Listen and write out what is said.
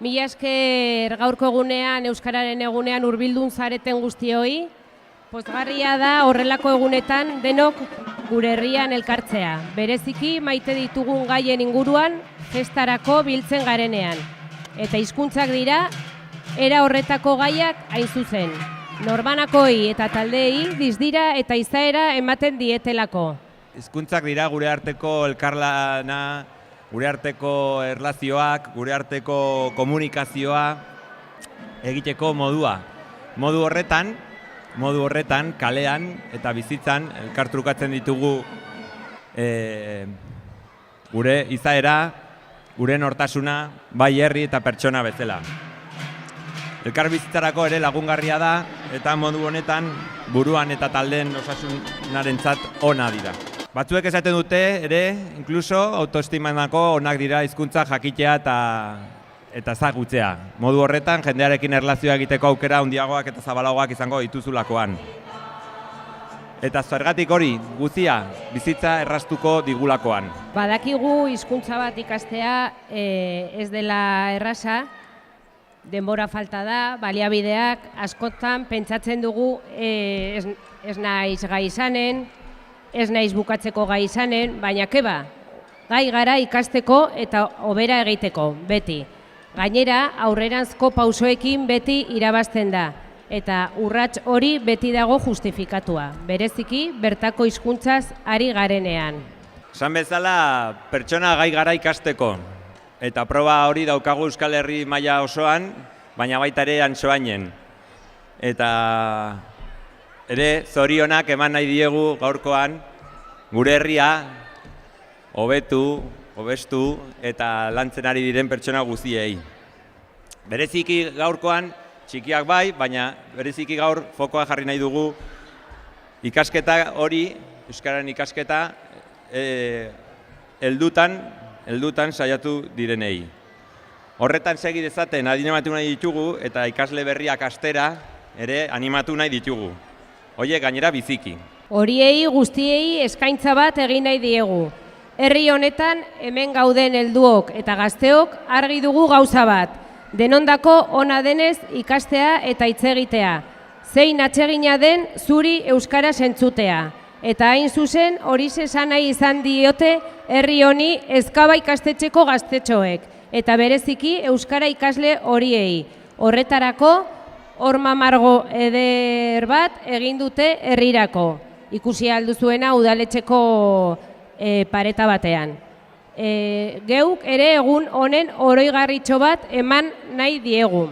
Mila esker gaurko egunean, Euskararen egunean hurbildun zareten guztioi. Pozgarria da horrelako egunetan denok gure herrian elkartzea. Bereziki maite ditugun gaien inguruan festarako biltzen garenean. Eta hizkuntzak dira, era horretako gaiak hain zuzen. Norbanakoi eta taldeei dizdira eta izaera ematen dietelako. Hizkuntzak dira gure arteko elkarlana, gure arteko erlazioak, gure arteko komunikazioa egiteko modua. Modu horretan, kalean eta bizitzan elkartrukatzen ditugu gure izaera, gure nortasuna, bai herri eta pertsona bezala. Elkar bizitzarako ere lagungarria da eta modu honetan buruan eta taldeen osasunarentzat ona dira. Batzuek esaten dute ere, inkluso autoestimanako onak dira hizkuntza jakitea eta ezagutzea. Modu horretan jendearekin erlazioa egiteko aukera handiagoak eta zabalagoak izango dituzulakoan. Eta zergatik hori guztia bizitza erraztuko digulakoan. Badakigu hizkuntza bat ikastea ez dela erraza, denbora falta da, baliabideak askotan pentsatzen dugu ez naiz gai izanen, ez naiz bukatzeko gai izanen, baina keba, gai gara ikasteko eta hobera egiteko, beti. Gainera, aurreranzko pausoekin beti irabazten da, eta urrats hori beti dago justifikatua, bereziki bertako hizkuntzaz ari garenean. Esan bezala, pertsona gai gara ikasteko, eta proba hori daukagu Euskal Herri maila osoan, baina baita ere Antsoainen. Eta ere zorionak eman nahi diegu gaurkoan gure herria hobestu eta lantzen ari diren pertsona guztiei. Bereziki gaurkoan txikiak bai, baina bereziki gaur fokoa jarri nahi dugu ikasketa hori, Euskararen ikasketa, heldutan saiatu direnei. Horretan segi dezaten animatu nahi ditugu eta ikasle berriak astera ere animatu nahi ditugu. Horiek gainera biziki. Horiei guztiei eskaintza bat egin nahi diegu. Herri honetan hemen gauden helduok eta gazteok argi dugu gauza bat. Denondako ona denez ikastea eta hitz egitea. Zein atsegina den zuri euskara entzutea. Eta hain zuzen horixe esan nahi izan diote herri honi Ezkaba ikastetxeko gaztetxoek. Eta bereziki euskara ikasle horiei. Horretarako horma margo eder bat egin dute herrirako. Ikusi alduzuena udaletxeko pareta batean. Geuk ere egun honen oroigarritxo bat eman nahi diegu.